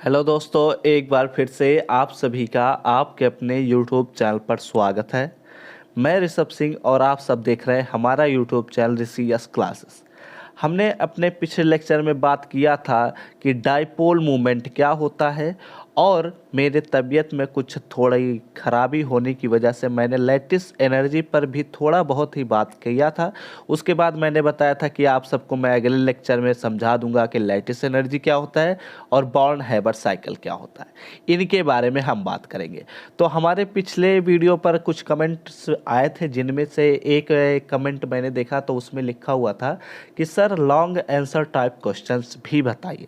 Hello दोस्तों, एक बार फिर से आप सभी का आपके अपने यूट्यूब चैनल पर स्वागत है। मैं ऋषभ सिंह और आप सब देख रहे हैं हमारा यूट्यूब चैनल ऋषि यस क्लासेस। हमने अपने पिछले लेक्चर में बात किया था कि डाइपोल मूवमेंट क्या होता है और मेरे तबीयत में कुछ थोड़ी खराबी होने की वजह से मैंने लैटिस एनर्जी पर भी थोड़ा बहुत ही बात किया था। उसके बाद मैंने बताया था कि आप सबको मैं अगले लेक्चर में समझा दूंगा कि लैटिस एनर्जी क्या होता है और बॉर्न हैबर साइकिल क्या होता है। इनके बारे में हम बात करेंगे। तो हमारे पिछले वीडियो पर कुछ कमेंट्स आए थे, जिनमें से एक कमेंट मैंने देखा तो उसमें लिखा हुआ था कि sir long answer type questions भी बताइए।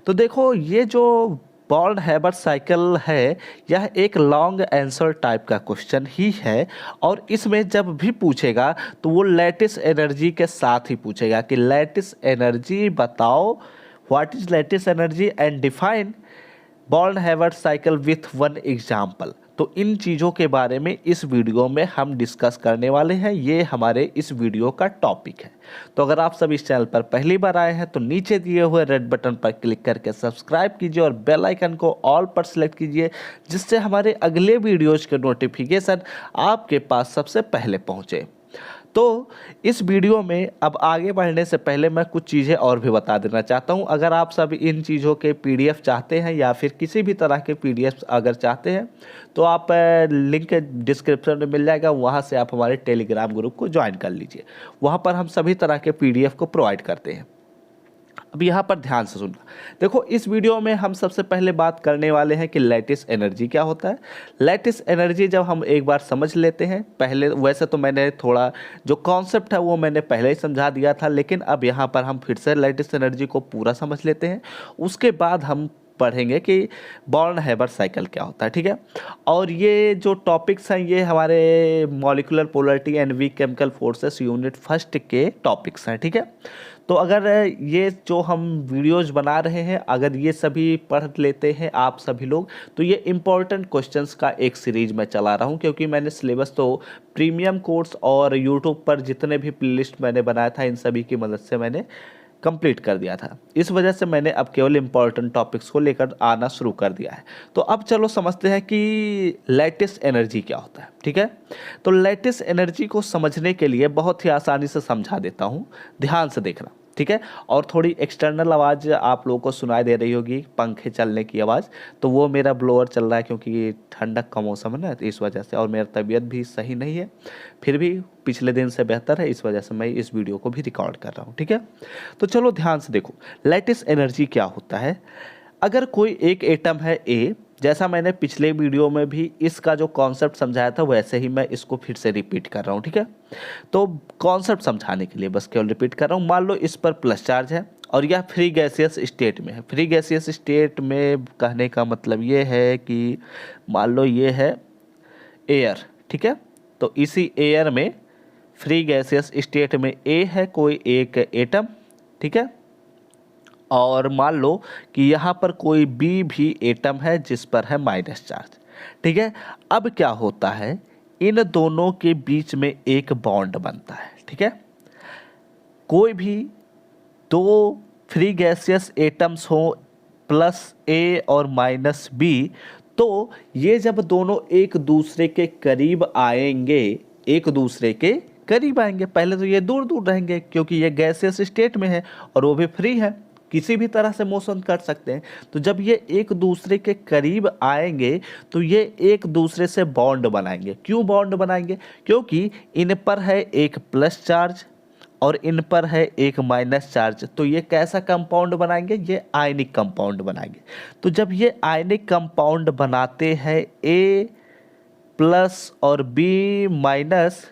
तो देखो, ये जो बॉर्न हैबर साइकिल है यह एक लॉन्ग आंसर टाइप का क्वेश्चन ही है और इसमें जब भी पूछेगा तो वो लैटिस एनर्जी के साथ ही पूछेगा कि लैटिस एनर्जी बताओ, what is lattice energy and define born Haber cycle with one example. तो इन चीज़ों के बारे में इस वीडियो में हम डिस्कस करने वाले हैं। ये हमारे इस वीडियो का टॉपिक है। तो अगर आप सब इस चैनल पर पहली बार आए हैं तो नीचे दिए हुए रेड बटन पर क्लिक करके सब्सक्राइब कीजिए और बेल आइकन को ऑल पर सेलेक्ट कीजिए, जिससे हमारे अगले वीडियोज़ के नोटिफिकेशन आपके पास सबसे पहले पहुँचे। तो इस वीडियो में अब आगे बढ़ने से पहले मैं कुछ चीज़ें और भी बता देना चाहता हूं। अगर आप सब इन चीज़ों के पीडीएफ चाहते हैं या फिर किसी भी तरह के पीडीएफ अगर चाहते हैं तो आप लिंक डिस्क्रिप्शन में मिल जाएगा, वहां से आप हमारे टेलीग्राम ग्रुप को ज्वाइन कर लीजिए। वहां पर हम सभी तरह के पीडीएफ को प्रोवाइड करते हैं। अब यहाँ पर ध्यान से सुनना। देखो, इस वीडियो में हम सबसे पहले बात करने वाले हैं कि लैटिस एनर्जी क्या होता है। लैटिस एनर्जी जब हम एक बार समझ लेते हैं, पहले वैसे तो मैंने थोड़ा जो कॉन्सेप्ट है वो मैंने पहले ही समझा दिया था, लेकिन अब यहाँ पर हम फिर से लैटिस एनर्जी को पूरा समझ लेते हैं। उसके बाद हम पढ़ेंगे कि बॉर्न हैबर साइकिल क्या होता है, ठीक है। और ये जो टॉपिक्स हैं ये हमारे molecular polarity and weak chemical forces unit first के टॉपिक्स हैं, ठीक है। तो अगर ये जो हम वीडियोज बना रहे हैं अगर ये सभी पढ़ लेते हैं आप सभी लोग, तो ये इम्पोर्टेंट क्वेश्चंस का एक सीरीज मैं चला रहा हूँ, क्योंकि मैंने सिलेबस तो प्रीमियम कोर्स और यूट्यूब पर जितने भी प्लेलिस्ट मैंने बनाया था इन सभी की मदद से मैंने कंप्लीट कर दिया था। इस वजह से मैंने अब केवल इंपॉर्टेंट टॉपिक्स को लेकर आना शुरू कर दिया है। तो अब चलो समझते हैं कि लैटिस एनर्जी क्या होता है, ठीक है। तो लैटिस एनर्जी को समझने के लिए बहुत ही आसानी से समझा देता हूँ, ध्यान से देखना, ठीक है। और थोड़ी एक्सटर्नल आवाज़ आप लोगों को सुनाई दे रही होगी, पंखे चलने की आवाज़, तो वो मेरा ब्लोअर चल रहा है क्योंकि ठंडक का मौसम है ना, तो इस वजह से। और मेरा तबीयत भी सही नहीं है, फिर भी पिछले दिन से बेहतर है, इस वजह से मैं इस वीडियो को भी रिकॉर्ड कर रहा हूँ, ठीक है। तो चलो ध्यान से देखो, लैटिस एनर्जी क्या होता है। अगर कोई एक एटम है ए, जैसा मैंने पिछले वीडियो में भी इसका जो कॉन्सेप्ट समझाया था वैसे ही मैं इसको फिर से रिपीट कर रहा हूँ, ठीक है। तो कॉन्सेप्ट समझाने के लिए बस केवल रिपीट कर रहा हूँ। मान लो इस पर प्लस चार्ज है और यह फ्री गैसियस स्टेट में है। फ्री गैसियस स्टेट में कहने का मतलब ये है कि मान लो ये है एयर, ठीक है। तो इसी एयर में फ्री गैसियस स्टेट में ए है कोई एक एटम, ठीक है। और मान लो कि यहाँ पर कोई बी भी एटम है जिस पर है माइनस चार्ज, ठीक है। अब क्या होता है, इन दोनों के बीच में एक बॉन्ड बनता है, ठीक है। कोई भी दो फ्री गैसियस एटम्स हो प्लस ए और माइनस बी, तो ये जब दोनों एक दूसरे के करीब आएंगे, एक दूसरे के करीब आएंगे, पहले तो ये दूर दूर रहेंगे क्योंकि ये गैसियस स्टेट में है और वो भी फ्री है, किसी भी तरह से मोशन कर सकते हैं। तो जब ये एक दूसरे के करीब आएंगे तो ये एक दूसरे से बॉन्ड बनाएंगे। क्यों बॉन्ड बनाएंगे? क्योंकि इन पर है एक प्लस चार्ज और इन पर है एक माइनस चार्ज। तो ये कैसा कंपाउंड बनाएंगे? ये आयनिक कंपाउंड बनाएंगे। तो जब ये आयनिक कंपाउंड बनाते हैं ए प्लस और बी माइनस,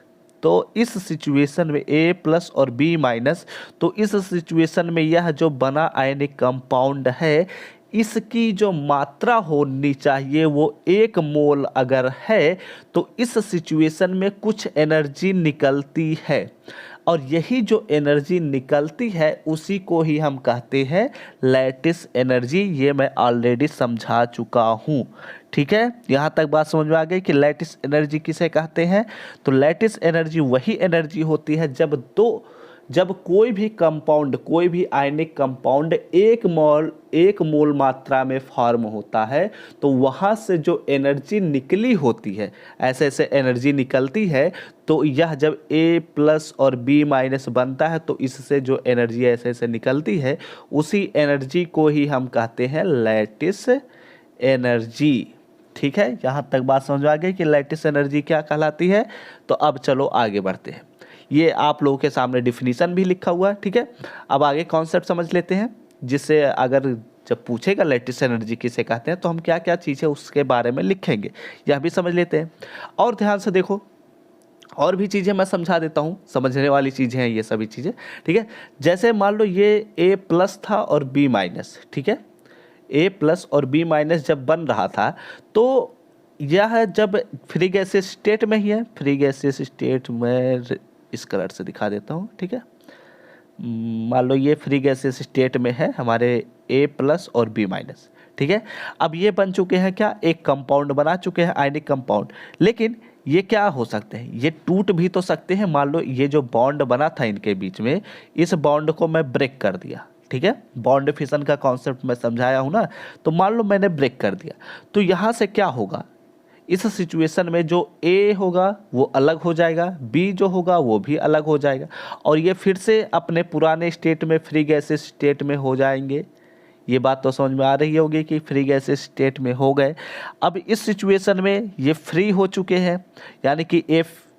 तो इस सिचुएशन में ए प्लस और बी माइनस, तो इस सिचुएशन में यह जो बना आयनिक कंपाउंड है इसकी जो मात्रा होनी चाहिए वो 1 मोल अगर है तो इस सिचुएशन में कुछ एनर्जी निकलती है, और यही जो एनर्जी निकलती है उसी को ही हम कहते हैं लैटिस एनर्जी। ये मैं ऑलरेडी समझा चुका हूँ, ठीक है। यहाँ तक बात समझ में आ गई कि लैटिस एनर्जी किसे कहते हैं। तो लैटिस एनर्जी वही एनर्जी होती है जब दो जब कोई भी कंपाउंड, कोई भी आयनिक कंपाउंड एक मोल मात्रा में फॉर्म होता है तो वहाँ से जो एनर्जी निकली होती है, ऐसे ऐसे एनर्जी निकलती है, तो यह जब A+ और B- बनता है तो इससे जो एनर्जी ऐसे ऐसे निकलती है उसी एनर्जी को ही हम कहते हैं लैटिस एनर्जी। ठीक है, यहाँ तक बात समझ आ गई कि लैटिस एनर्जी क्या कहलाती है। तो अब चलो आगे बढ़ते हैं। ये आप लोगों के सामने डिफिनीशन भी लिखा हुआ है। ठीक है, अब आगे कॉन्सेप्ट समझ लेते हैं, जिससे अगर जब पूछेगा लैटिस एनर्जी किसे कहते हैं तो हम क्या क्या चीज़ें उसके बारे में लिखेंगे, यह भी समझ लेते हैं। और ध्यान से देखो, और भी चीज़ें मैं समझा देता हूँ, समझने वाली चीज़ें हैं ये सभी चीज़ें। ठीक है, जैसे मान लो ये A+ था और B-, ठीक है, A+ और B- जब बन रहा था तो यह जब फ्री गैसियस स्टेट में ही है, फ्री गैसियस स्टेट में इस कलर से दिखा देता हूँ। ठीक है, मान लो ये फ्री गैसियस स्टेट में है हमारे A+ और B-। ठीक है, अब ये बन चुके हैं क्या, एक कंपाउंड बना चुके हैं, आयनिक कंपाउंड। लेकिन ये क्या हो सकते हैं, ये टूट भी तो सकते हैं। मान लो ये जो बॉन्ड बना था इनके बीच में, इस बॉन्ड को मैं ब्रेक कर दिया। ठीक है, बॉन्ड फिशन का कॉन्सेप्ट मैं समझाया हूँ ना, तो मान लो मैंने ब्रेक कर दिया, तो यहाँ से क्या होगा, इस सिचुएशन में जो A होगा वो अलग हो जाएगा, B जो होगा वो भी अलग हो जाएगा, और ये फिर से अपने पुराने स्टेट में, फ्री गैसेस स्टेट में हो जाएंगे। ये बात तो समझ में आ रही होगी कि फ्री गैसेस स्टेट में हो गए। अब इस सिचुएशन में ये फ्री हो चुके हैं, यानी कि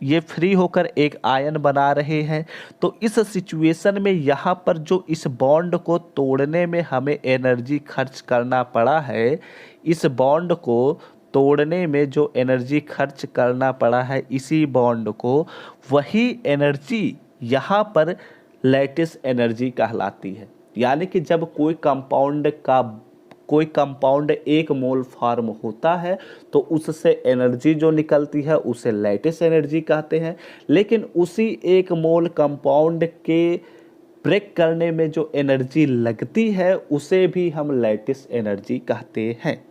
ये फ्री होकर एक आयन बना रहे हैं। तो इस सिचुएशन में यहाँ पर जो इस बॉन्ड को तोड़ने में हमें एनर्जी खर्च करना पड़ा है, इस बॉन्ड को तोड़ने में जो एनर्जी खर्च करना पड़ा है इसी बॉन्ड को, वही एनर्जी यहाँ पर लैटिस एनर्जी कहलाती है। यानी कि जब कोई कंपाउंड 1 मोल फॉर्म होता है तो उससे एनर्जी जो निकलती है उसे लैटिस एनर्जी कहते हैं। लेकिन उसी 1 मोल कंपाउंड के ब्रेक करने में जो एनर्जी लगती है उसे भी हम लैटिस एनर्जी कहते हैं।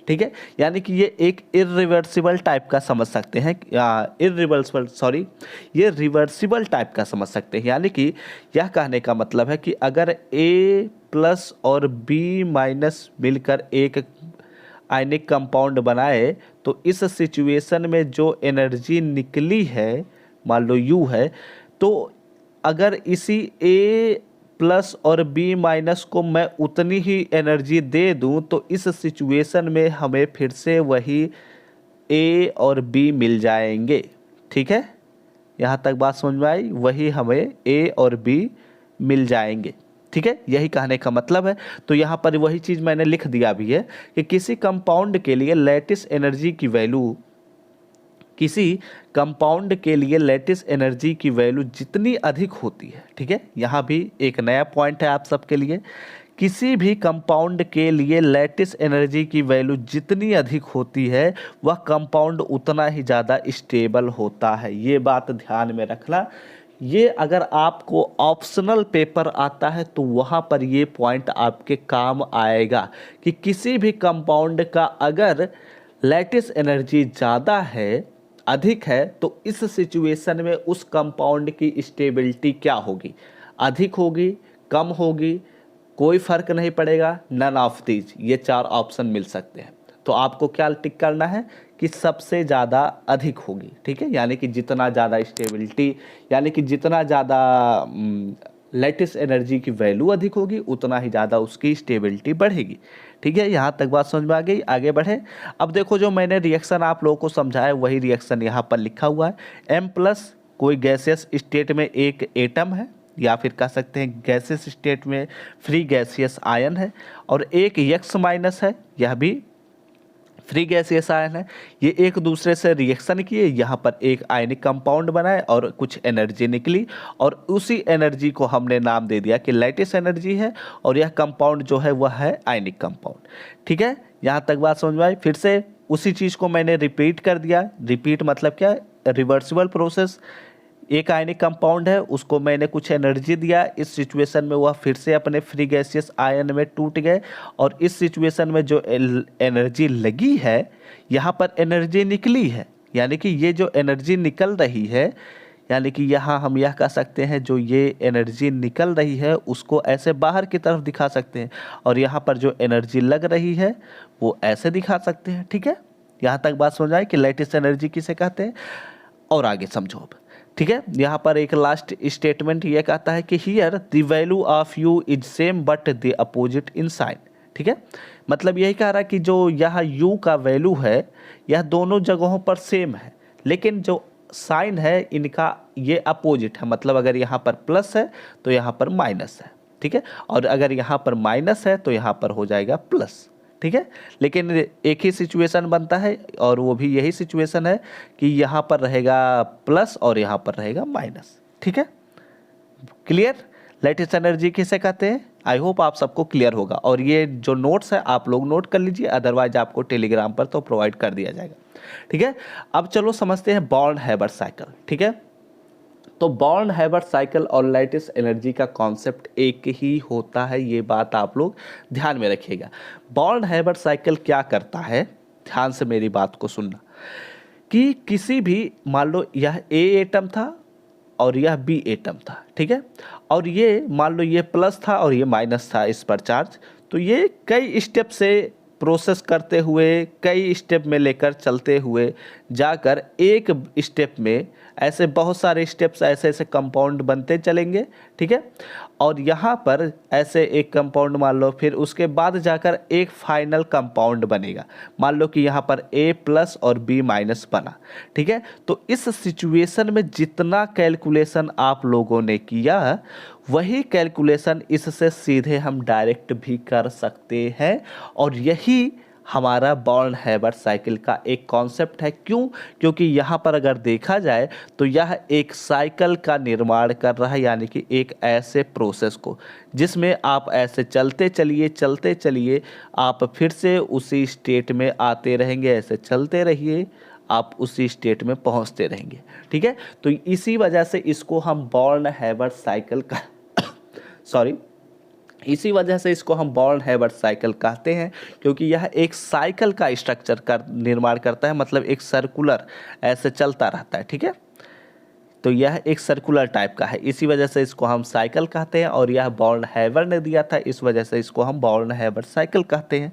ठीक है, यानी कि ये एक इरिवर्सिबल टाइप का समझ सकते हैं, ये रिवर्सिबल टाइप का समझ सकते हैं। यानी कि यह कहने का मतलब है कि अगर A+ और B- मिलकर एक आयनिक कंपाउंड बनाए तो इस सिचुएशन में जो एनर्जी निकली है, मान लो U है, तो अगर इसी A+ और B- को मैं उतनी ही एनर्जी दे दूं तो इस सिचुएशन में हमें फिर से वही A और B मिल जाएंगे। ठीक है, यहाँ तक बात समझ में आई, वही हमें A और B मिल जाएंगे। ठीक है, यही कहने का मतलब है। तो यहाँ पर वही चीज़ मैंने लिख दिया भी है कि किसी कंपाउंड के लिए लैटिस एनर्जी की वैल्यू, किसी कंपाउंड के लिए लैटिस एनर्जी की वैल्यू जितनी अधिक होती है, ठीक है, यहाँ भी एक नया पॉइंट है आप सबके लिए, किसी भी कंपाउंड के लिए लैटिस एनर्जी की वैल्यू जितनी अधिक होती है वह कंपाउंड उतना ही ज़्यादा स्टेबल होता है। ये बात ध्यान में रखना। ये अगर आपको ऑप्शनल पेपर आता है तो वहाँ पर ये पॉइंट आपके काम आएगा कि किसी भी कंपाउंड का अगर लैटिस एनर्जी ज़्यादा है, अधिक है, तो इस सिचुएशन में उस कंपाउंड की स्टेबिलिटी क्या होगी, अधिक होगी, कम होगी, कोई फर्क नहीं पड़ेगा, नन ऑफ दीज, ये 4 ऑप्शन मिल सकते हैं। तो आपको क्या टिक करना है कि सबसे ज़्यादा अधिक होगी। ठीक है, यानी कि जितना ज़्यादा स्टेबिलिटी, यानी कि जितना ज़्यादा लैटिस एनर्जी की वैल्यू अधिक होगी उतना ही ज़्यादा उसकी स्टेबिलिटी बढ़ेगी। ठीक है, यहाँ तक बात समझ में आ गई, आगे बढ़े। अब देखो जो मैंने रिएक्शन आप लोगों को समझाया वही रिएक्शन यहाँ पर लिखा हुआ है। M+ कोई गैसियस स्टेट में एक एटम है, या फिर कह सकते हैं गैसियस स्टेट में फ्री गैसियस आयन है, और एक X- है, यह भी फ्री गैसियस आयन है। ये एक दूसरे से रिएक्शन किए, यहाँ पर एक आयनिक कंपाउंड बनाए और कुछ एनर्जी निकली, और उसी एनर्जी को हमने नाम दे दिया कि लैटिस एनर्जी है, और यह कंपाउंड जो है वह है आयनिक कंपाउंड। ठीक है, यहाँ तक बात समझ में आई। फिर से उसी चीज़ को मैंने रिपीट कर दिया। रिपीट मतलब क्या, रिवर्सिबल प्रोसेस। एक आयनिक कंपाउंड है, उसको मैंने कुछ एनर्जी दिया, इस सिचुएशन में वह फिर से अपने फ्री गैसियस आयन में टूट गए, और इस सिचुएशन में जो एनर्जी लगी है, यहाँ पर एनर्जी निकली है, यानी कि ये जो एनर्जी निकल रही है यानी कि यहाँ हम यह कह सकते हैं जो ये एनर्जी निकल रही है उसको ऐसे बाहर की तरफ दिखा सकते हैं, और यहाँ पर जो एनर्जी लग रही है वो ऐसे दिखा सकते हैं। ठीक है, यहाँ तक बात समझ आए कि लेटेस्ट एनर्जी किसे कहते हैं, और आगे समझो अब। ठीक है, यहाँ पर एक लास्ट स्टेटमेंट ये कहता है कि here the value of U is same but the opposite in sign. ठीक है, मतलब यही कह रहा है कि जो यहाँ u का वैल्यू है यह दोनों जगहों पर सेम है, लेकिन जो साइन है इनका ये अपोजिट है। मतलब अगर यहाँ पर प्लस है तो यहाँ पर माइनस है। ठीक है, और अगर यहाँ पर माइनस है तो यहाँ पर हो जाएगा प्लस। ठीक है, लेकिन एक ही सिचुएशन बनता है, और वो भी यही सिचुएशन है कि यहाँ पर रहेगा प्लस और यहाँ पर रहेगा माइनस। ठीक है, क्लियर। लेटेस्ट एनर्जी किसे कहते हैं, आई होप आप सबको क्लियर होगा। और ये जो नोट्स है आप लोग नोट कर लीजिए, अदरवाइज आपको टेलीग्राम पर तो प्रोवाइड कर दिया जाएगा। ठीक है, अब चलो समझते हैं बॉर्न हैबर्ट साइकिल। ठीक है, तो बॉर्न हैबर्ट साइकिल और लेटेस्ट एनर्जी का कॉन्सेप्ट एक ही होता है, ये बात आप लोग ध्यान में रखिएगा। बॉर्न हैबर्ट साइकिल क्या करता है, ध्यान से मेरी बात को सुनना, कि किसी भी, मान लो यह ए एटम था और यह बी एटम था। ठीक है, और ये मान लो ये प्लस था और ये माइनस था इस पर चार्ज, तो ये कई स्टेप से प्रोसेस करते हुए, कई स्टेप में लेकर चलते हुए जाकर एक स्टेप में ऐसे बहुत सारे स्टेप्स, ऐसे ऐसे कंपाउंड बनते चलेंगे। ठीक है, और यहाँ पर ऐसे एक कंपाउंड मान लो, फिर उसके बाद जाकर एक फाइनल कंपाउंड बनेगा। मान लो कि यहाँ पर A प्लस और B माइनस बना। ठीक है, तो इस सिचुएशन में जितना कैलकुलेशन आप लोगों ने किया वही कैलकुलेशन इससे सीधे हम डायरेक्ट भी कर सकते हैं, और यही हमारा बॉर्न हैबर्ट साइकिल का एक कॉन्सेप्ट है। क्यों? क्योंकि यहाँ पर अगर देखा जाए तो यह एक साइकिल का निर्माण कर रहा है, यानी कि एक ऐसे प्रोसेस को जिसमें आप ऐसे चलते चलिए आप फिर से उसी स्टेट में आते रहेंगे, ऐसे चलते रहिए आप उसी स्टेट में पहुँचते रहेंगे। ठीक है, तो इसी वजह से इसको हम बॉर्न हैबर्ट साइकिल का इसी वजह से इसको हम बॉर्न हैबर्ट साइकिल कहते हैं, क्योंकि यह एक साइकिल का स्ट्रक्चर का निर्माण करता है, मतलब एक सर्कुलर ऐसे चलता रहता है। ठीक है, तो यह एक सर्कुलर टाइप का है, इसी वजह से इसको हम साइकिल कहते हैं, और यह बॉर्न हैबर ने दिया था, इस वजह से इसको हम बॉर्न हैबर्ट साइकिल कहते हैं।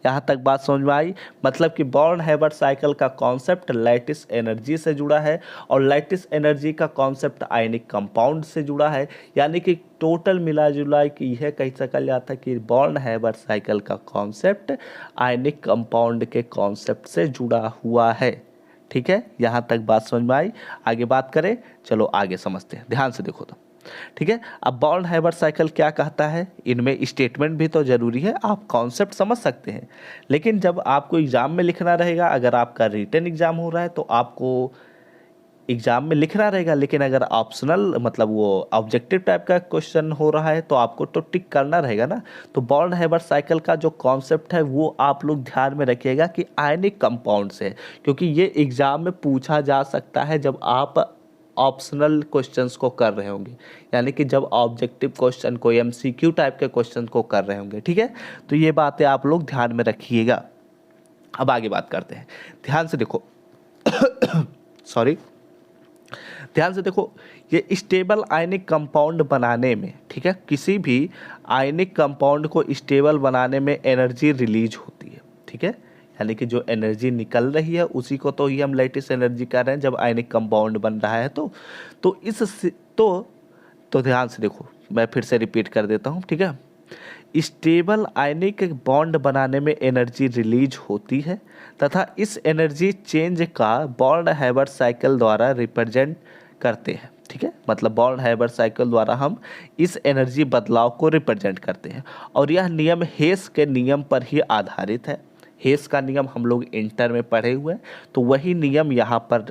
यहाँ तक बात समझ में आई। मतलब कि बॉर्न हैबर्ट साइकिल का कॉन्सेप्ट लैटिस एनर्जी से जुड़ा है, और लैटिस एनर्जी का कॉन्सेप्ट आयनिक कंपाउंड से जुड़ा है। यानी कि टोटल मिला जुला कि यह कह सका जाता है कि बॉर्न हैबर्ट साइकिल का कॉन्सेप्ट आयनिक कंपाउंड के कॉन्सेप्ट से जुड़ा हुआ है। ठीक है, यहाँ तक बात समझ में आई। आगे बात करें, चलो आगे समझते हैं, ध्यान से देखो तो। ठीक है, अब बॉर्न हैबर्ट साइकिल क्या कहता है, इनमें स्टेटमेंट भी तो जरूरी है, आप कॉन्सेप्ट समझ सकते हैं, लेकिन जब आपको एग्जाम में लिखना रहेगा, अगर आपका रिटन एग्जाम हो रहा है तो आपको एग्जाम में लिखना रहेगा, लेकिन अगर ऑप्शनल मतलब वो ऑब्जेक्टिव टाइप का क्वेश्चन हो रहा है तो आपको तो टिक करना रहेगा ना। तो बॉर्न हैबर्ट साइकिल का जो कॉन्सेप्ट है वो आप लोग ध्यान में रखिएगा कि आयनिक कंपाउंड से है, क्योंकि ये एग्जाम में पूछा जा सकता है जब आप ऑप्शनल क्वेश्चंस को कर रहे होंगे, यानी कि जब ऑब्जेक्टिव क्वेश्चन को MCQ टाइप के क्वेश्चन को कर रहे होंगे। ठीक है, तो ये बातें आप लोग ध्यान में रखिएगा। अब आगे बात करते हैं, ध्यान से देखो ध्यान से देखो, ये स्टेबल आयनिक कंपाउंड बनाने में, ठीक है, किसी भी आयनिक कंपाउंड को स्टेबल बनाने में एनर्जी रिलीज होती है। ठीक है, यानी कि जो एनर्जी निकल रही है उसी को तो ही हम लेटेस्ट एनर्जी कह रहे हैं जब आयनिक कंपाउंड बन रहा है। तो ध्यान से देखो, मैं फिर से रिपीट कर देता हूँ। ठीक है, स्टेबल आयनिक बॉन्ड बनाने में एनर्जी रिलीज होती है तथा इस एनर्जी चेंज का बॉर्न हैबर्ट साइकिल द्वारा रिप्रेजेंट करते हैं। ठीक है, मतलब बॉर्न हैबर्ट साइकिल द्वारा हम इस एनर्जी बदलाव को रिप्रेजेंट करते हैं, और यह नियम हेस के नियम पर ही आधारित है। हेस का नियम हम लोग इंटर में पढ़े हुए हैं, तो वही नियम यहाँ पर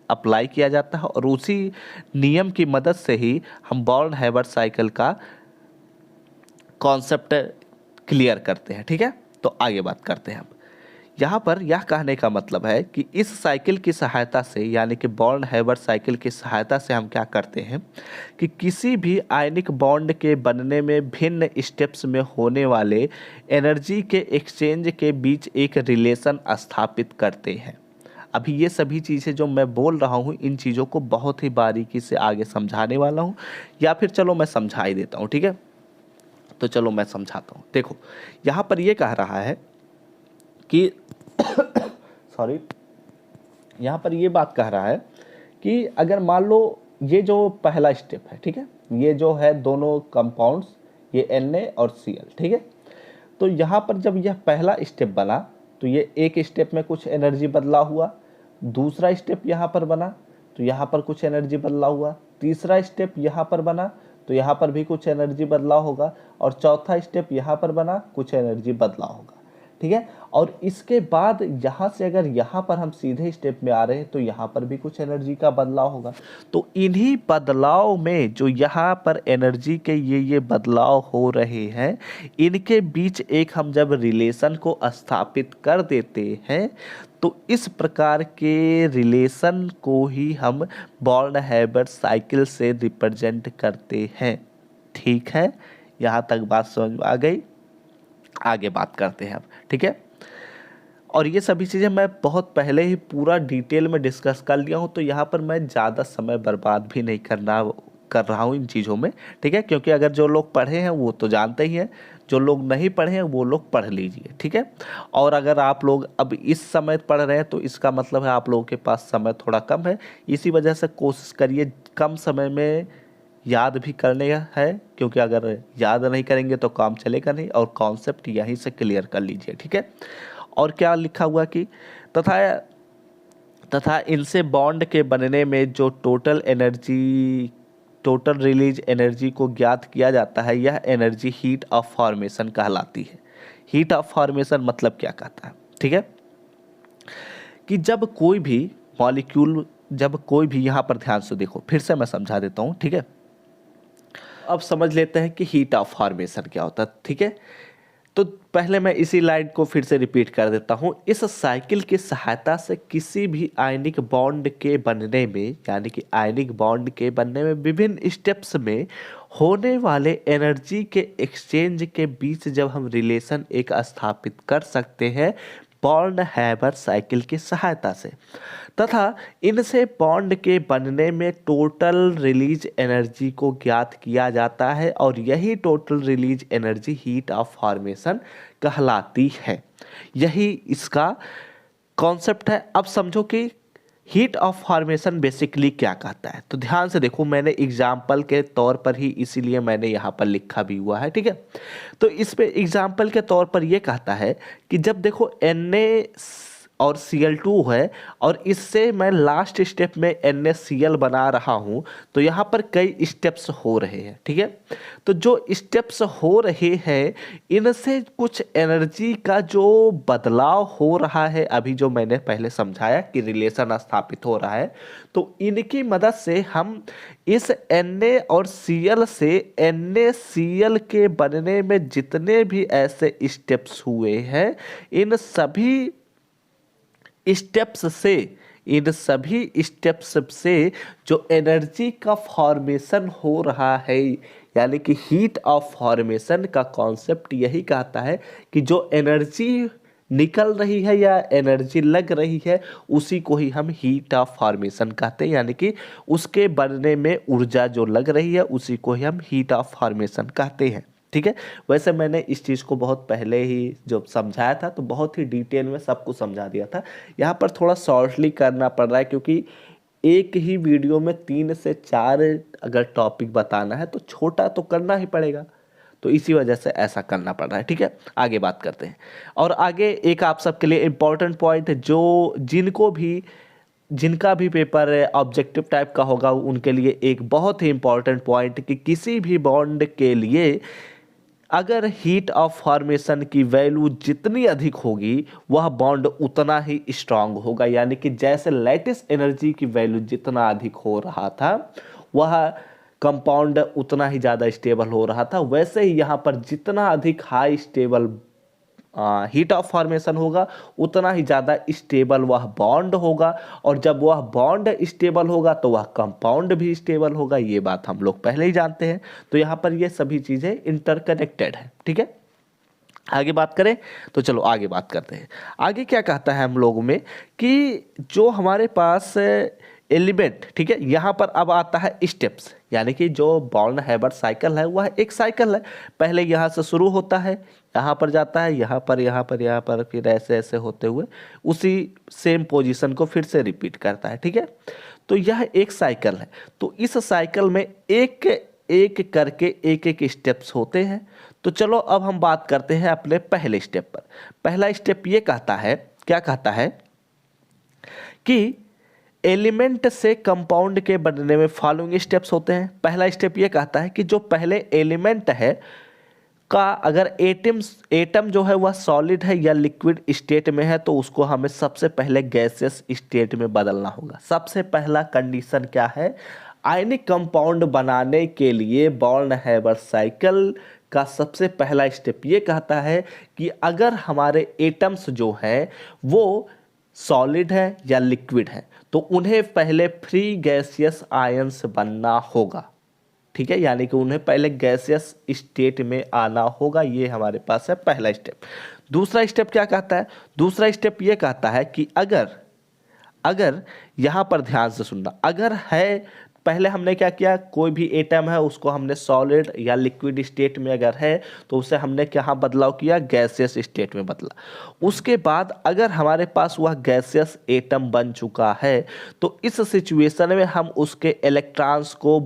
अप्लाई किया जाता है, और उसी नियम की मदद से ही हम बॉर्न हैबर्ट साइकिल का कॉन्सेप्ट क्लियर करते हैं। ठीक है, तो आगे बात करते हैं। अब यहाँ पर यह कहने का मतलब है कि इस साइकिल की सहायता से, यानी कि बॉर्न हैबर्ट साइकिल की सहायता से हम क्या करते हैं कि किसी भी आयनिक बॉन्ड के बनने में भिन्न स्टेप्स में होने वाले एनर्जी के एक्सचेंज के बीच एक रिलेशन स्थापित करते हैं। अभी ये सभी चीज़ें जो मैं बोल रहा हूँ इन चीज़ों को बहुत ही बारीकी से आगे समझाने वाला हूँ, या फिर चलो मैं समझा ही देता हूँ, ठीक है। तो चलो मैं समझाता हूँ। देखो यहाँ पर ये कह रहा है कि सॉरी, यहाँ पर ये बात कह रहा है कि अगर मान लो ये जो पहला स्टेप है, ठीक है, ये जो है दोनों कंपाउंड्स, ये Na और Cl, ठीक है। तो यहाँ पर जब यह पहला स्टेप बना तो ये एक स्टेप में कुछ एनर्जी बदला हुआ, दूसरा स्टेप यहाँ पर बना तो यहाँ पर कुछ एनर्जी बदला हुआ, तीसरा स्टेप यहाँ पर बना तो यहाँ पर भी कुछ एनर्जी बदला होगा, और चौथा स्टेप यहाँ पर बना, कुछ एनर्जी बदला होगा, ठीक है। और इसके बाद यहाँ से अगर यहाँ पर हम सीधे स्टेप में आ रहे हैं तो यहाँ पर भी कुछ एनर्जी का बदलाव होगा। तो इन्हीं बदलाव में जो यहाँ पर एनर्जी के ये बदलाव हो रहे हैं, इनके बीच एक हम जब रिलेशन को स्थापित कर देते हैं तो इस प्रकार के रिलेशन को ही हम बॉर्न-हैबर साइकिल से रिप्रेजेंट करते हैं, ठीक है। यहाँ तक बात समझ में आ गई, आगे बात करते हैं अब, ठीक है। और ये सभी चीज़ें मैं बहुत पहले ही पूरा डिटेल में डिस्कस कर लिया हूँ, तो यहाँ पर मैं ज़्यादा समय बर्बाद भी नहीं कर रहा हूँ इन चीज़ों में, ठीक है। क्योंकि अगर जो लोग पढ़े हैं वो तो जानते ही हैं, जो लोग नहीं पढ़े हैं वो लोग पढ़ लीजिए, ठीक है। और अगर आप लोग अब इस समय पढ़ रहे हैं तो इसका मतलब है आप लोगों के पास समय थोड़ा कम है, इसी वजह से कोशिश करिए कम समय में याद भी करने का है, क्योंकि अगर याद नहीं करेंगे तो काम चलेगा नहीं, और कॉन्सेप्ट यहीं से क्लियर कर लीजिए, ठीक है। और क्या लिखा हुआ कि तथा इनसे बॉन्ड के बनने में जो टोटल रिलीज एनर्जी को ज्ञात किया जाता है, यह एनर्जी हीट ऑफ फॉर्मेशन कहलाती है। हीट ऑफ फॉर्मेशन मतलब क्या कहता है, ठीक है, कि जब कोई भी मॉलिक्यूल, जब कोई भी, यहाँ पर ध्यान से देखो, फिर से मैं समझा देता हूँ, ठीक है। अब समझ लेते हैं कि हीट ऑफ फॉर्मेशन क्या होता है, ठीक है। तो पहले मैं इसी लाइन को फिर से रिपीट कर देता हूँ। इस साइकिल की सहायता से किसी भी आयनिक बॉन्ड के बनने में, यानी कि आयनिक बॉन्ड के बनने में विभिन्न स्टेप्स में होने वाले एनर्जी के एक्सचेंज के बीच जब हम रिलेशन एक स्थापित कर सकते हैं बॉर्न-हैबर साइकिल की सहायता से, तथा इनसे बॉन्ड के बनने में टोटल रिलीज एनर्जी को ज्ञात किया जाता है, और यही total release energy heat of formation कहलाती है। यही इसका कॉन्सेप्ट है। अब समझो कि हीट ऑफ फॉर्मेशन बेसिकली क्या कहता है, तो ध्यान से देखो, मैंने एग्जाम्पल के तौर पर ही इसीलिए मैंने यहाँ पर लिखा भी हुआ है, ठीक है। तो इस पे एग्जाम्पल के तौर पर ये कहता है कि जब देखो Na और Cl2 है, और इससे मैं लास्ट स्टेप में NaCl बना रहा हूँ, तो यहाँ पर कई स्टेप्स हो रहे हैं, ठीक है। तो जो स्टेप्स हो रहे हैं इनसे कुछ एनर्जी का जो बदलाव हो रहा है, अभी जो मैंने पहले समझाया कि रिलेशन स्थापित हो रहा है, तो इनकी मदद से हम इस Na और Cl से NaCl के बनने में जितने भी ऐसे स्टेप्स हुए हैं, इन सभी स्टेप्स से जो एनर्जी का फॉर्मेशन हो रहा है, यानी कि हीट ऑफ फॉर्मेशन का कॉन्सेप्ट यही कहता है कि जो एनर्जी निकल रही है या एनर्जी लग रही है उसी को ही हम हीट ऑफ फॉर्मेशन कहते हैं, यानी कि उसके बनने में ऊर्जा जो लग रही है उसी को ही हम हीट ऑफ फॉर्मेशन कहते हैं, ठीक है। वैसे मैंने इस चीज़ को बहुत पहले ही जब समझाया था तो बहुत ही डिटेल में सब कुछ समझा दिया था। यहाँ पर थोड़ा शॉर्टली करना पड़ रहा है, क्योंकि एक ही वीडियो में 3 से 4 अगर टॉपिक बताना है तो छोटा तो करना ही पड़ेगा, तो इसी वजह से ऐसा करना पड़ रहा है, ठीक है। आगे बात करते हैं। और आगे एक आप सबके लिए इम्पोर्टेंट पॉइंट है, जो जिनका भी पेपर ऑब्जेक्टिव टाइप का होगा उनके लिए एक बहुत ही इम्पोर्टेंट पॉइंट, कि किसी भी बॉन्ड के लिए अगर हीट ऑफ फॉर्मेशन की वैल्यू जितनी अधिक होगी वह बॉन्ड उतना ही स्ट्रांग होगा, यानी कि जैसे लैटिस एनर्जी की वैल्यू जितना अधिक हो रहा था वह कंपाउंड उतना ही ज़्यादा स्टेबल हो रहा था, वैसे ही यहाँ पर जितना अधिक high stable heat of formation होगा उतना ही ज़्यादा स्टेबल वह बॉन्ड होगा, और जब वह बॉन्ड स्टेबल होगा तो वह कंपाउंड भी स्टेबल होगा। ये बात हम लोग पहले ही जानते हैं, तो यहाँ पर ये सभी चीज़ें इंटरकनेक्टेड है, ठीक है। आगे बात करें तो चलो आगे बात करते हैं। आगे क्या कहता है हम लोगों में कि जो हमारे पास एलिमेंट, ठीक है, यहाँ पर अब आता है स्टेप्स, यानी कि जो बॉर्न हैबर्ट साइकिल है वह एक साइकिल है। पहले यहाँ से शुरू होता है, यहाँ पर जाता है, यहाँ पर, यहाँ पर, यहाँ पर, फिर ऐसे ऐसे होते हुए उसी सेम पोजीशन को फिर से रिपीट करता है, ठीक है। तो यह एक साइकिल है। तो इस साइकिल में एक एक करके एक एक स्टेप्स होते हैं। तो चलो अब हम बात करते हैं अपने पहले स्टेप पर। पहला स्टेप ये कहता है, क्या कहता है कि एलिमेंट से कंपाउंड के बनने में फॉलोइंग स्टेप्स होते हैं। पहला स्टेप ये कहता है कि जो पहले एलिमेंट है का अगर एटम जो है वह सॉलिड है या लिक्विड स्टेट में है तो उसको हमें सबसे पहले गैसियस स्टेट में बदलना होगा। सबसे पहला कंडीशन क्या है, आयनिक कंपाउंड बनाने के लिए बॉर्न हैबर साइकिल का सबसे पहला स्टेप ये कहता है कि अगर हमारे एटम्स जो हैं वो सॉलिड है या लिक्विड है तो उन्हें पहले फ्री गैसियस आयंस बनना होगा, ठीक है, यानी कि उन्हें पहले गैसियस स्टेट में आना होगा। ये हमारे पास है पहला स्टेप। दूसरा स्टेप क्या कहता है, दूसरा स्टेप ये कहता है कि अगर यहाँ पर ध्यान से सुनना, अगर है, पहले हमने क्या किया, कोई भी एटम है उसको हमने सॉलिड या लिक्विड स्टेट में अगर है तो उसे हमने क्या बदलाव किया, गैसियस स्टेट में बदला। उसके बाद अगर हमारे पास वह गैसियस एटम बन चुका है तो इस सिचुएशन में हम उसके इलेक्ट्रॉन्स को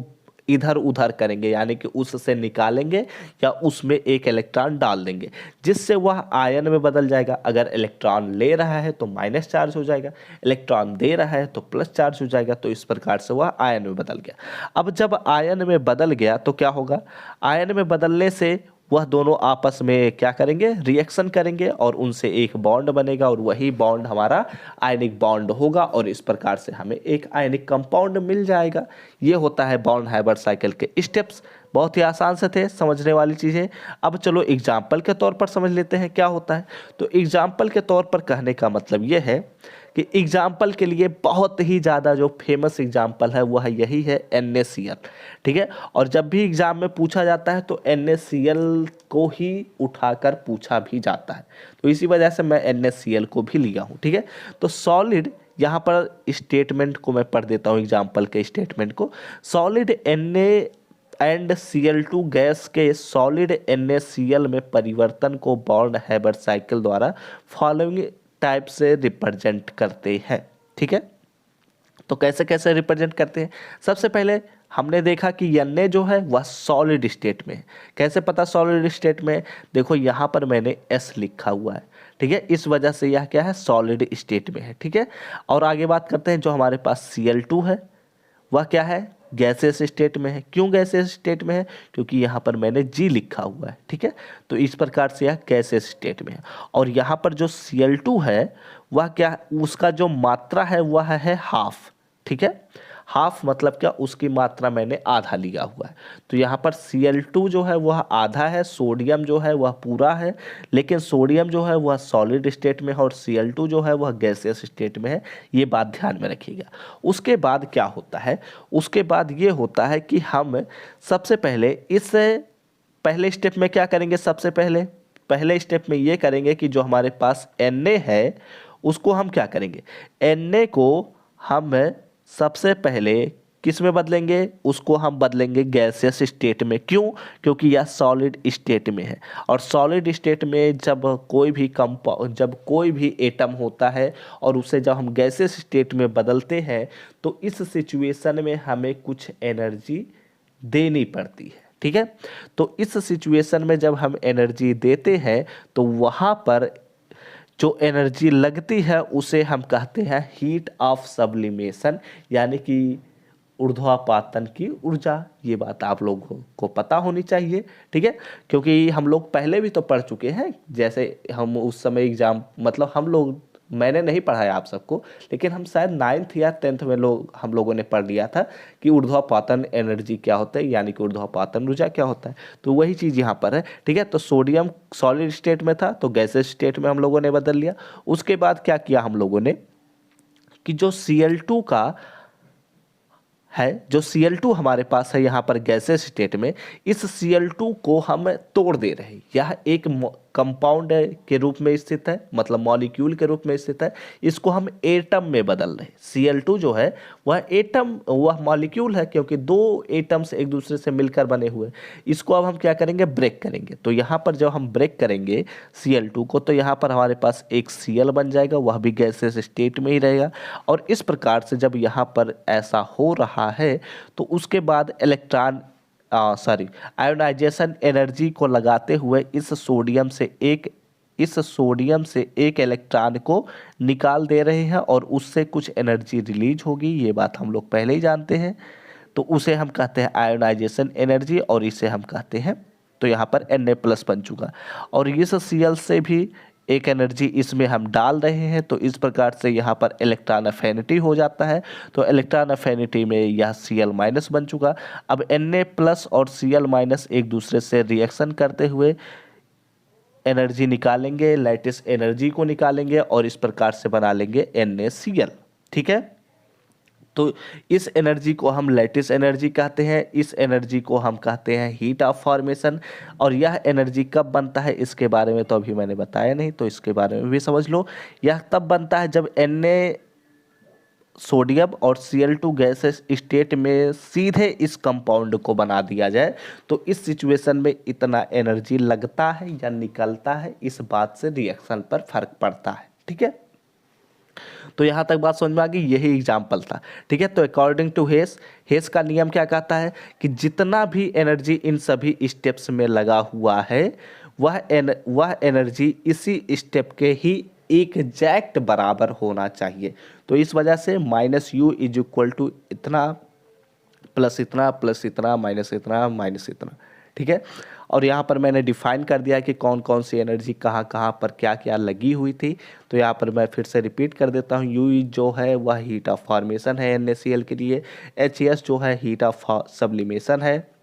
इधर उधर करेंगे, यानी कि उससे निकालेंगे या उसमें एक इलेक्ट्रॉन डाल देंगे जिससे वह आयन में बदल जाएगा। अगर इलेक्ट्रॉन ले रहा है तो माइनस चार्ज हो जाएगा, इलेक्ट्रॉन दे रहा है तो प्लस चार्ज हो जाएगा। तो इस प्रकार से वह आयन में बदल गया। अब जब आयन में बदल गया तो क्या होगा, आयन में बदलने से वह दोनों आपस में क्या करेंगे, रिएक्शन करेंगे और उनसे एक बॉन्ड बनेगा और वही बॉन्ड हमारा आयनिक बॉन्ड होगा और इस प्रकार से हमें एक आयनिक कंपाउंड मिल जाएगा। ये होता है बॉर्न हैबर साइकिल के स्टेप्स। बहुत ही आसान से थे, समझने वाली चीज़ें। अब चलो एग्जाम्पल के तौर पर समझ लेते हैं क्या होता है। तो एग्जाम्पल के तौर पर कहने का मतलब ये है कि एग्जाम्पल के लिए बहुत ही ज़्यादा जो फेमस एग्जाम्पल है वह यही है NaCl, ठीक है। और जब भी एग्जाम में पूछा जाता है तो NaCl को ही उठाकर पूछा भी जाता है, तो इसी वजह से मैं NaCl को भी लिया हूँ, ठीक है। तो सॉलिड, यहाँ पर स्टेटमेंट को मैं पढ़ देता हूँ, एग्जाम्पल के स्टेटमेंट को। सॉलिड NaCl2 गैस के सॉलिड NaCl में परिवर्तन को बॉर्न हैबर साइकिल द्वारा फॉलोइंग टाइप से रिप्रेजेंट करते हैं, ठीक है। तो कैसे कैसे रिप्रेजेंट करते हैं, सबसे पहले हमने देखा कि Na जो है वह सॉलिड स्टेट में है। कैसे पता सॉलिड स्टेट में है, देखो यहाँ पर मैंने S लिखा हुआ है, ठीक है, इस वजह से यह क्या है, सॉलिड स्टेट में है, ठीक है। और आगे बात करते हैं, जो हमारे पास Cl2 है वह क्या है, गैसेस स्टेट में है। क्यों गैसेस स्टेट में है, क्योंकि यहाँ पर मैंने G लिखा हुआ है, ठीक है। तो इस प्रकार से यह गैसेस स्टेट में है। और यहाँ पर जो Cl2 है वह क्या, उसका जो मात्रा है वह है हाफ, ठीक है। हाफ मतलब क्या, उसकी मात्रा मैंने आधा लिया हुआ है। तो यहाँ पर Cl2 जो है वह आधा है, सोडियम जो है वह पूरा है, लेकिन सोडियम जो है वह सॉलिड स्टेट में है और Cl2 जो है वह गैसियस स्टेट में है। ये बात ध्यान में रखिएगा। उसके बाद क्या होता है, उसके बाद ये होता है कि हम सबसे पहले इस पहले स्टेप में क्या करेंगे, सबसे पहले स्टेप में ये करेंगे कि जो हमारे पास Na है उसको हम क्या करेंगे, Na को हम सबसे पहले किस में बदलेंगे, उसको हम बदलेंगे गैसियस स्टेट में। क्यों, क्योंकि यह सॉलिड स्टेट में है और सॉलिड स्टेट में जब कोई भी एटम होता है और उसे जब हम गैसियस स्टेट में बदलते हैं तो इस सिचुएशन में हमें कुछ एनर्जी देनी पड़ती है, ठीक है। तो इस सिचुएशन में जब हम एनर्जी देते हैं तो वहाँ पर जो एनर्जी लगती है उसे हम कहते हैं हीट ऑफ सब्लिमेशन, यानी कि ऊर्ध्वापातन की ऊर्जा। ये बात आप लोगों को पता होनी चाहिए, ठीक है, क्योंकि हम लोग पहले भी तो पढ़ चुके हैं। जैसे हम उस समय एग्जाम, मतलब हम लोग, मैंने नहीं पढ़ाया आप सबको, लेकिन हम शायद 9th या 10th में हम लोगों ने पढ़ लिया था कि ऊर्ध्वापातन एनर्जी क्या होता है, यानी कि ऊर्ध्वापातन ऊर्जा क्या होता है। तो वही चीज़ यहाँ पर है, ठीक है। तो सोडियम सॉलिड स्टेट में था तो गैसेस स्टेट में हम लोगों ने बदल लिया। उसके बाद क्या किया हम लोगों ने कि जो Cl2 का है, जो Cl2 हमारे पास है यहाँ पर गैसेस स्टेट में, इस Cl2 को हम तोड़ दे रहे हैं। यह कंपाउंड के रूप में स्थित है, मतलब मॉलिक्यूल के रूप में स्थित है, इसको हम एटम में बदल रहे हैं। Cl2 जो है वह मॉलिक्यूल है, क्योंकि दो एटम्स एक दूसरे से मिलकर बने हुए। इसको अब हम क्या करेंगे, ब्रेक करेंगे। तो यहाँ पर जब हम ब्रेक करेंगे Cl2 को, तो यहाँ पर हमारे पास एक Cl बन जाएगा, वह भी गैसेस स्टेट में ही रहेगा। और इस प्रकार से जब यहाँ पर ऐसा हो रहा है तो उसके बाद आयोनाइजेशन एनर्जी को लगाते हुए इस सोडियम से एक इलेक्ट्रॉन को निकाल दे रहे हैं और उससे कुछ एनर्जी रिलीज होगी। ये बात हम लोग पहले ही जानते हैं। तो उसे हम कहते हैं आयोनाइजेशन एनर्जी, और इसे हम कहते हैं, तो यहाँ पर Na+ बन चुका। और इस Cl से भी एक एनर्जी इसमें हम डाल रहे हैं, तो इस प्रकार से यहाँ पर इलेक्ट्रॉन अफिनिटी हो जाता है। तो इलेक्ट्रॉन अफिनिटी में यह Cl- बन चुका। अब Na+ और Cl- एक दूसरे से रिएक्शन करते हुए एनर्जी निकालेंगे, लैटिस एनर्जी को निकालेंगे और इस प्रकार से बना लेंगे NaCl। ठीक है, तो इस एनर्जी को हम लैटिस एनर्जी कहते हैं। इस एनर्जी को हम कहते हैं हीट ऑफ फॉर्मेशन। और यह एनर्जी कब बनता है इसके बारे में तो अभी मैंने बताया नहीं, तो इसके बारे में भी समझ लो। यह तब बनता है जब सोडियम और Cl2 गैसेस स्टेट में सीधे इस कंपाउंड को बना दिया जाए। तो इस सिचुएशन में इतना एनर्जी लगता है या निकलता है, इस बात से रिएक्शन पर फर्क पड़ता है। ठीक है, तो यहाँ तक बात समझ में आ गई। यही एग्जाम्पल था। ठीक है, तो अकॉर्डिंग टू हेस का नियम क्या कहता है कि जितना भी एनर्जी इन सभी स्टेप्स में लगा हुआ है वह एनर्जी इसी स्टेप के ही एग्जैक्ट बराबर होना चाहिए। तो इस वजह से -U = इतना प्लस इतना प्लस इतना माइनस इतना माइनस इतना। ठीक है, और यहाँ पर मैंने डिफाइन कर दिया कि कौन कौन सी एनर्जी कहाँ कहाँ पर क्या क्या लगी हुई थी। तो यहाँ पर मैं फिर से रिपीट कर देता हूँ। U जो है वह हीट ऑफ फॉर्मेशन है NaCl के लिए। Hs जो है हीट ऑफ सब्लिमेशन है।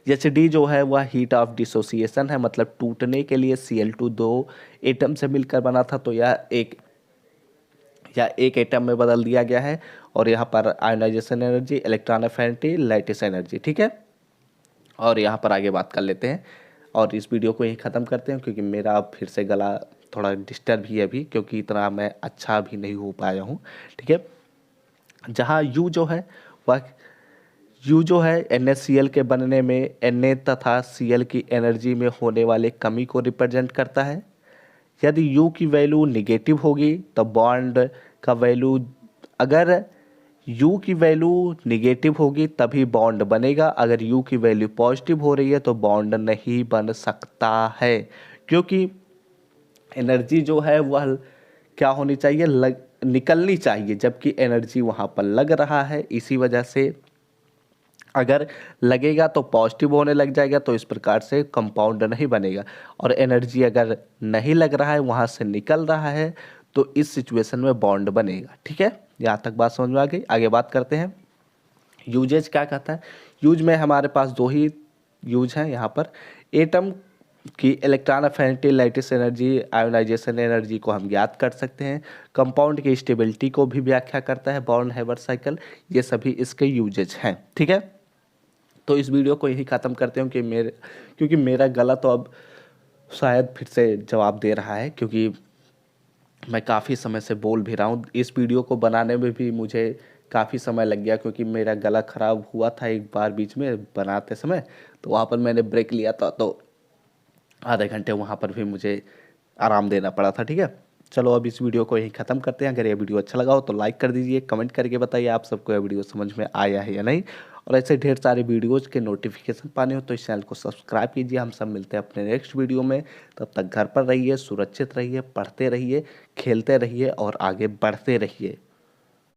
Hd जो है वह हीट ऑफ डिसोसिएशन है, मतलब टूटने के लिए। Cl2 दो एटम से मिलकर बना था, तो यह एक एटम में बदल दिया गया है। और यहाँ पर ionisation energy, electron affinity, lattice energy. ठीक है, और यहाँ पर आगे बात कर लेते हैं और इस वीडियो को यहीं ख़त्म करते हैं, क्योंकि मेरा फिर से गला थोड़ा डिस्टर्ब ही है अभी, क्योंकि इतना मैं अच्छा भी नहीं हो पाया हूँ। ठीक है, जहाँ U जो है NaCl के बनने में Na तथा Cl की एनर्जी में होने वाले कमी को रिप्रेजेंट करता है। यदि U की वैल्यू निगेटिव होगी तो बॉन्ड का वैल्यू, अगर U की वैल्यू निगेटिव होगी तभी बॉन्ड बनेगा। अगर U की वैल्यू पॉजिटिव हो रही है तो बॉन्ड नहीं बन सकता है, क्योंकि एनर्जी जो है वह क्या होनी चाहिए, निकलनी चाहिए, जबकि एनर्जी वहाँ पर लग रहा है। इसी वजह से अगर लगेगा तो पॉजिटिव होने लग जाएगा, तो इस प्रकार से कंपाउंड नहीं बनेगा। और एनर्जी अगर नहीं लग रहा है, वहाँ से निकल रहा है, तो इस सिचुएशन में बॉन्ड बनेगा। ठीक है, यहाँ तक बात समझ में आ गई। आगे बात करते हैं। यूजेज क्या कहता है। यूज में हमारे पास दो ही यूज हैं यहाँ पर। एटम की electron affinity, lattice energy, ionisation energy को हम ज्ञात कर सकते हैं। कंपाउंड की स्टेबिलिटी को भी व्याख्या करता है बॉर्न हैबर साइकिल। ये सभी इसके यूजेज हैं। ठीक है, तो इस वीडियो को यही ख़त्म करते हैं क्योंकि मेरा गला तो अब शायद फिर से जवाब दे रहा है, क्योंकि मैं काफ़ी समय से बोल भी रहा हूँ। इस वीडियो को बनाने में भी मुझे काफ़ी समय लग गया, क्योंकि मेरा गला ख़राब हुआ था एक बार बीच में बनाते समय। तो वहाँ पर मैंने ब्रेक लिया था, तो आधे घंटे वहाँ पर भी मुझे आराम देना पड़ा था। ठीक है, चलो अब इस वीडियो को यहीं ख़त्म करते हैं। अगर ये वीडियो अच्छा लगा हो तो लाइक कर दीजिए, कमेंट करके बताइए आप सबको यह वीडियो समझ में आया है या नहीं। और ऐसे ढेर सारे वीडियोज़ के नोटिफिकेशन पाने हो तो इस चैनल को सब्सक्राइब कीजिए। हम सब मिलते हैं अपने नेक्स्ट वीडियो में। तब तक घर पर रहिए, सुरक्षित रहिए, पढ़ते रहिए, खेलते रहिए और आगे बढ़ते रहिए।